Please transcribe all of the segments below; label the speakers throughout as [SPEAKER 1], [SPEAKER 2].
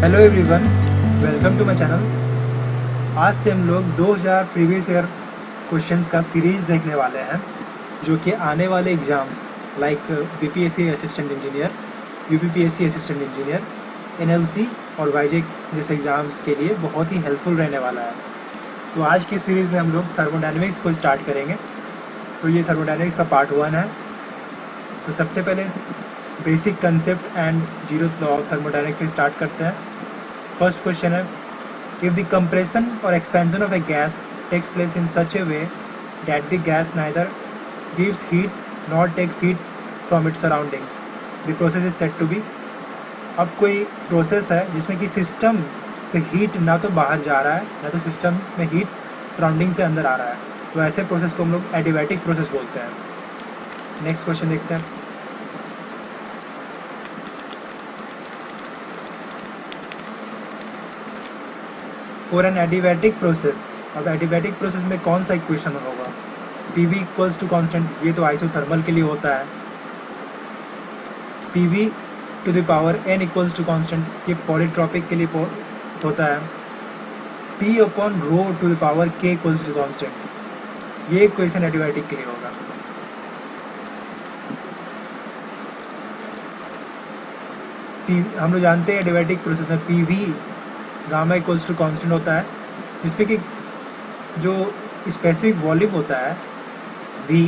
[SPEAKER 1] Hello everyone, welcome to my channel. आज से हम लोग 2000 प्रीवियस ईयर क्वेश्चंस का सीरीज़ देखने वाले हैं जो कि आने वाले exams like BPSC assistant engineer, UPPSC assistant engineer, NLC और वाईजेक जैसे एग्ज़ाम्स के लिए बहुत ही हेल्पफुल रहने वाला है। तो आज की सीरीज़ में हम लोग थर्मोडायनेमिक्स को स्टार्ट करेंगे। तो ये थर्मोडायनेमिक्स का पार्ट 1 है। तो सबसे पहले basic concept and zeroth law of thermodynamics से स्टार्ट करते हैं। फर्स्ट क्वेश्चन है, if the compression or expansion of a gas takes place in such a way that the gas neither gives heat nor takes heat from its surroundings, the process is said to be। अब कोई process है जिसमें कि system से heat ना तो बाहर जा रहा है ना तो सिस्टम में हीट सराउंडिंग से अंदर आ रहा है, तो ऐसे प्रोसेस को हम लोग एडियाबैटिक प्रोसेस बोलते हैं। नेक्स्ट क्वेश्चन देखते हैं। फॉर एन एडियाबैटिक प्रोसेस, अब एडियाबैटिक प्रोसेस में कौन सा इक्वेशन होगा? P V equals to constant, ये तो आइसोथर्मल के लिए होता है। P V to the power n equals to constant, ये पॉलीट्रॉपिक के लिए होता है। P upon rho to the power k equals to constant, ये इक्वेशन एडियाबैटिक के लिए होगा। पी हम लोग जानते हैं एडियाबैटिक प्रोसेस में P V gamma equals to constant होता है, जिसपे कि जो स्पेसिफिक वॉल्यूम होता है वी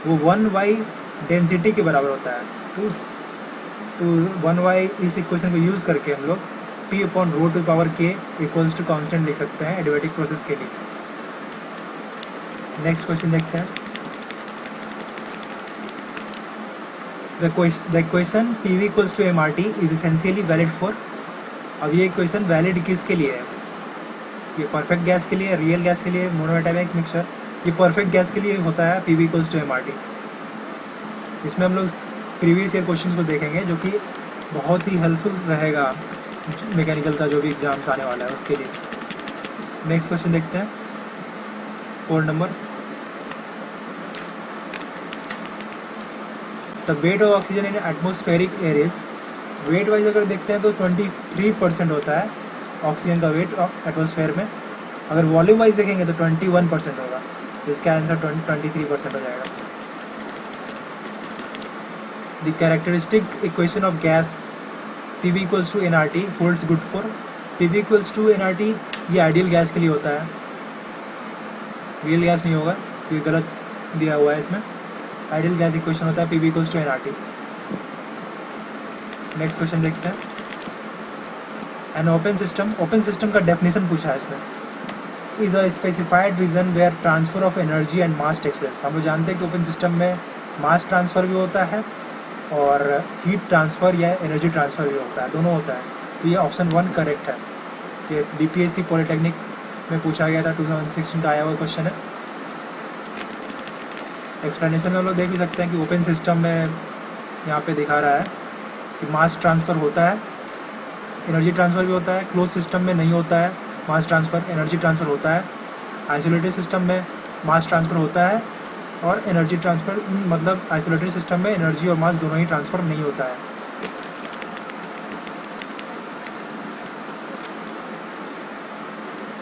[SPEAKER 1] वो 1/, डेंसिटी के बराबर होता है। तो 1/, इस इक्वेशन को यूज़ करके हम लोग P upon rho to power k equals to constant लिख सकते हैं एडियाबैटिक प्रोसेस के लिए। नेक्स्ट क्वेश्चन देखते हैं। The equation P V equals to M R T is essentially valid for, अब ये इक्वेशन वैलिड किसके लिए है? ये परफेक्ट गैस के लिए, रियल गैस के लिए, मोनोएटॉमिक मिक्सचर। ये परफेक्ट गैस के लिए होता है P V equals to M R T. इसमें हम लोग प्रीवियस ईयर क्वेश्चंस को देखेंगे जो कि बहुत ही हेल्पफुल रहेगा मैकेनिकल का जो भी एग्जाम्स आने वाला है उसके लिए। नेक्स्ट क्वेश्चन देखते हैं, 4 number. The weight of oxygen in atmospheric air is, wait wise अगर देखते हैं तो 23% होता है ऑक्सीजन का वेट एटमोस्फेयर में। अगर वॉल्यूम वाइज देखेंगे तो 21% होगा, तो इसका आंसर 23% हो जाएगा। The characteristic equation of gas P V equals to n R T holds good for, P V equals to n R T ये आइडियल गैस के लिए होता है, रियल गैस नहीं होगा, ये गलत दिया हुआ है इसमें। आइडियल गैस इक्वेशन होता है P V equals to n R T. Next question देखते हैं। An open system, open system का डेफिनेशन पूछा है इसमें। Is a specified region where transfer of energy and mass takes place. हम लोग जानते हैं कि ओपन सिस्टम में मास ट्रांसफ़र भी होता है और हीट ट्रांसफ़र या एनर्जी ट्रांसफ़र भी होता है, दोनों होता है। तो ये ऑप्शन 1 करेक्ट है। ये बीपीएससी पॉलिटेक्निक में पूछा गया था, 2016 का आया हुआ क्वेश्चन है। एक्सप्लेनेशन में हम लोग देख भी सकते हैं कि ओपन सिस्टम में यहाँ पे दिखा रहा है कि मास ट्रांसफ़र होता है, एनर्जी ट्रांसफ़र भी होता है। क्लोज सिस्टम में नहीं होता है मास ट्रांसफ़र, एनर्जी ट्रांसफ़र होता है। आइसोलेटेड सिस्टम में मास ट्रांसफ़र होता है और एनर्जी ट्रांसफ़र, मतलब आइसोलेटेड सिस्टम में एनर्जी और मास दोनों ही ट्रांसफ़र नहीं होता है।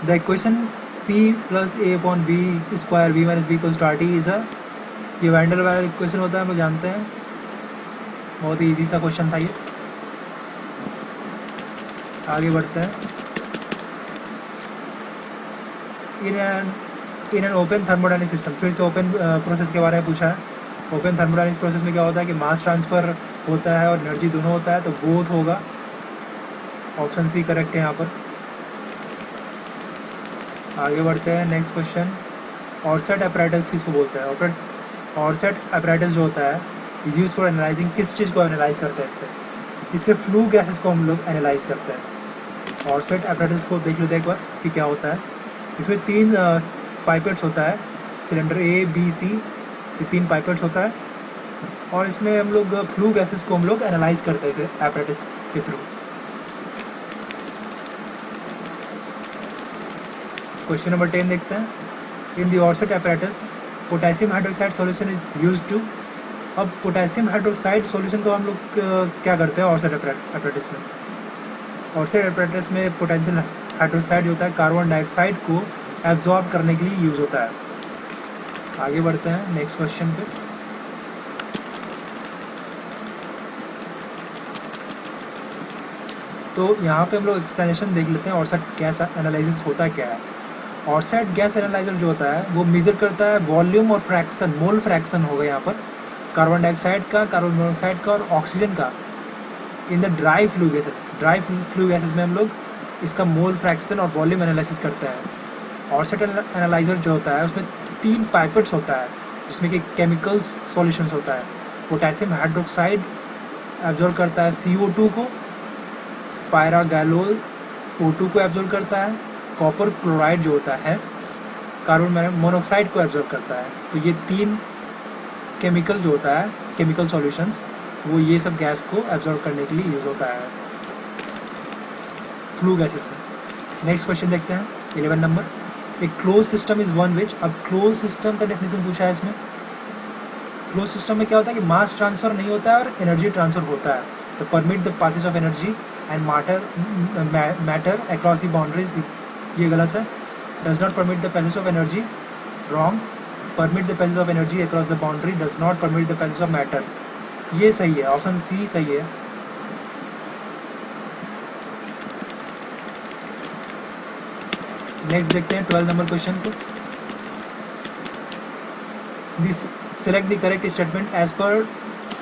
[SPEAKER 1] The equation P plus a upon b square V minus b equals to R T is a, ये वैन डेर वाल्स इक्वेशन होता है, हम लोग जानते हैं। बहुत ही ईजी सा क्वेश्चन था ये। आगे बढ़ते हैं। In an open thermodynamic system, फिर से ओपन प्रोसेस के बारे में पूछा है। ओपन थर्मोडायनेमिक प्रोसेस में क्या होता है कि मास ट्रांसफ़र होता है और एनर्जी दोनों होता है, तो बोथ होगा। ऑप्शन सी करेक्ट है यहाँ पर। आगे बढ़ते हैं। नेक्स्ट क्वेश्चन, ऑरसेट अपैरेटस किसको बोलते हैं? ऑरसेट अपैरेटस जो होता है इज यूज फॉर एनालाइजिंग, किस चीज़ को एनालाइज करते हैं? इससे फ्लू गैसेस को हम लोग एनालाइज करते हैं। ऑरसेट अपैरेटस को देख लेते हैं एक बार कि क्या होता है। इसमें 3 पाइपेट्स होता है, सिलेंडर ए बी सी, ये 3 पाइपेट्स होता है और इसमें हम लोग फ्लू गैसेस को हम लोग एनालाइज करते हैं इसे अपैरेटस के थ्रू। क्वेश्चन नंबर 10 देखते हैं। In the Orsat apparatus potassium hydroxide solution is used to, अब पोटेशियम हाइड्रोक्साइड सॉल्यूशन को हम लोग क्या करते हैं ऑरसेट अपैरेटस में? ऑक्साइड एपरेटस में पोटेंशियल हाइड्रोक्साइड होता है, कार्बन डाइऑक्साइड को एब्जॉर्ब करने के लिए यूज़ होता है। आगे बढ़ते हैं नेक्स्ट क्वेश्चन पे। तो यहाँ पे हम लोग एक्सप्लेनेशन देख लेते हैं ऑक्साइड गैस एनालिसिस होता क्या है। ऑक्साइड गैस एनालाइजर जो होता है वो मेजर करता है वॉल्यूम और फ्रैक्शन, मोल फ्रैक्शन होगा यहाँ पर कार्बन डाइऑक्साइड का, कार्बन मोनोऑक्साइड का और ऑक्सीजन का in the dry flue gases. Dry flue gases में हम लोग इसका मोल फ्रैक्शन और वॉल्यूम एनालिसिस करते हैं। ऑक्साइड एनालाइजर जो होता है उसमें 3 पाइपेट्स होता है जिसमें कि केमिकल सॉल्यूशंस होता है। पोटेशियम हाइड्रोक्साइड एब्जॉर्ब करता है CO2 को, पायरागैलोल O2 को एब्जॉर्ब करता है, कॉपर क्लोराइड जो होता है कार्बन मोनोऑक्साइड को एब्जॉर्ब करता है। तो ये 3 केमिकल जो होता है, केमिकल सॉल्यूशंस, वो ये सब गैस को एब्जॉर्ब करने के लिए यूज़ होता है फ्लू गैसेस में। नेक्स्ट क्वेश्चन देखते हैं 11 नंबर। एक close system is one which. अब क्लोज सिस्टम का डेफिनेशन पूछा है इसमें। क्लोज सिस्टम में क्या होता है कि मास ट्रांसफ़र नहीं होता है और एनर्जी ट्रांसफ़र होता है। तो permit the passage of energy and matter across the boundaries, ये गलत है। Does not permit the passage of energy, wrong. Permit the passage of energy across the boundary, does not permit the passage of matter, ये सही है, option C सही है। Next देखते हैं 12 नंबर क्वेश्चन को। This select the correct statement as per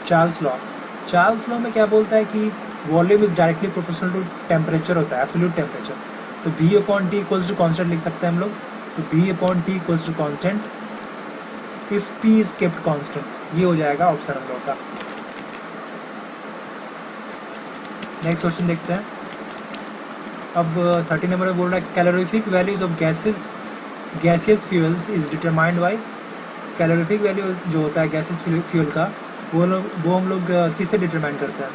[SPEAKER 1] Charles law. Charles law में क्या बोलता है कि volume is directly proportional to temperature होता है, एब्सोल्यूट टेम्परेचर। तो V/T इक्वल्स टू कॉन्स्टेंट लिख सकते हैं हम लोग। तो V/T equals to constant if P is kept constant, ये हो जाएगा ऑप्शन हम लोग का। नेक्स्ट क्वेश्चन देखते हैं। अब 30 नंबर में बोल रहा है calorific values of gaseous fuels is determined by. Calorific value जो होता है गैसियस फ्यूल का वो हम लोग किससे डिटरमाइन करते हैं?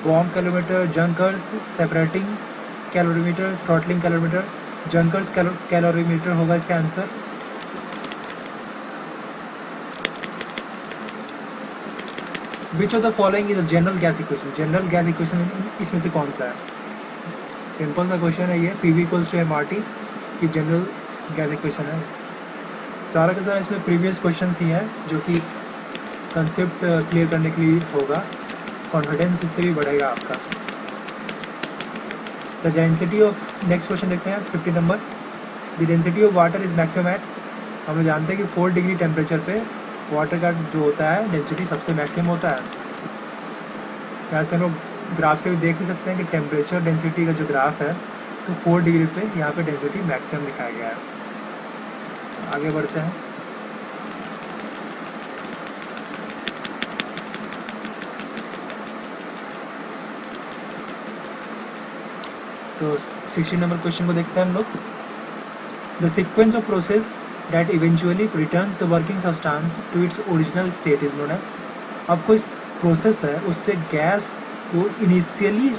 [SPEAKER 1] Bomb कैलोमीटर, junkers, separating calorimeter, throttling calorimeter. Junkers calorimeter होगा इसका answer. Which of the following is a general gas equation. General gas equation इसमें से कौन सा है? सिंपल सा क्वेश्चन है ये, PV इक्वल्स टू MRT की जनरल गैस इक्वेशन है। सारा का सारा इसमें प्रीवियस क्वेश्चन ही है जो कि कंसेप्ट क्लियर करने के लिए होगा, कॉन्फिडेंस इससे भी बढ़ेगा आपका। The density of, next question देखते हैं 50 number. The density of water is maximum at. हम लोग जानते हैं कि 4 डिग्री टेम्परेचर पे वाटर का जो होता है डेंसिटी सबसे मैक्सिमम होता है। यहाँ से हम लोग ग्राफ से भी देख भी सकते हैं कि टेम्परेचर डेंसिटी का जो ग्राफ है तो 4 डिग्री पे यहाँ पे डेंसिटी मैक्सिमम दिखाया गया है। आगे बढ़ते हैं। तो 60 नंबर क्वेश्चन को देखते हैं हम लोग। The sequence of process that eventually returns the working substance to its original state is known as। अब कोई प्रोसेस है उससे गैस को इनिशियली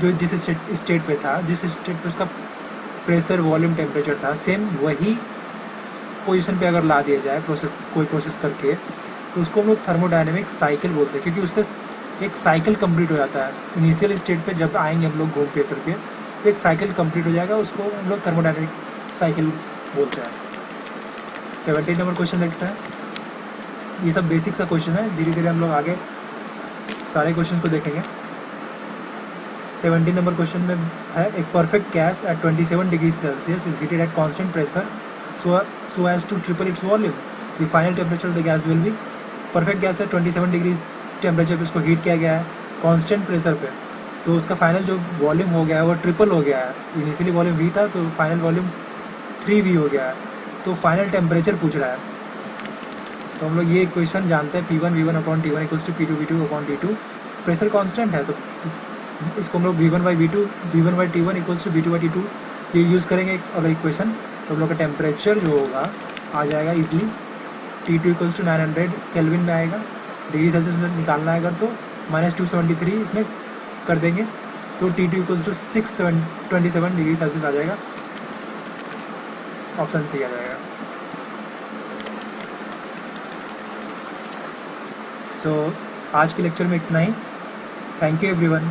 [SPEAKER 1] जो जिस स्टेट पे था, जिस स्टेट पे उसका प्रेशर, वॉल्यूम, टेम्परेचर था, सेम वही पोजीशन पे अगर ला दिया जाए प्रोसेस, कोई प्रोसेस करके, तो उसको हम लोग थर्मोडायनेमिक साइकिल बोलते हैं, क्योंकि उससे एक साइकिल कंप्लीट हो जाता है। इनिशियल स्टेट पे जब आएंगे हम लोग घूम फिर करके तो एक साइकिल कंप्लीट हो जाएगा, उसको हम लोग थर्मोडायनेमिक साइकिल बोलते हैं। 17 नंबर क्वेश्चन देखते हैं। ये सब बेसिक सा क्वेश्चन है, धीरे धीरे हम लोग आगे सारे क्वेश्चन को देखेंगे। 17 नंबर क्वेश्चन में है एक perfect gas at 27 degree Celsius is heated at constant pressure so as to triple its volume. The final temperature of the gas will be. Perfect gas है 27 डिग्री टेम्परेचर पे उसको heat किया गया है constant pressure पे, तो उसका final जो वॉल्यूम हो गया है वो ट्रिपल हो गया है। इनिशियली वॉल्यूम V था तो फाइनल वॉल्यूम 3V हो गया है। तो फाइनल टेम्परेचर पूछ रहा है, तो हम लोग ये इक्वेशन जानते हैं P1 V1/T1 equals to P2 V2/T2। Pressure constant है तो इसको हम लोग V1/T1 इक्वल्स टू V2/T2 ये यूज़ करेंगे अगर इक्वेशन, तो हम लोग का टेम्परेचर जो होगा आ जाएगा easily T2 equals to 900 kelvin में आएगा। डिग्री सेल्सियस में निकालना है अगर तो -273 इसमें कर देंगे तो T2 equals to 627 degree Celsius आ जाएगा। ऑप्शन सी आ जाएगा। सो आज के लेक्चर में इतना ही। Thank you everyone.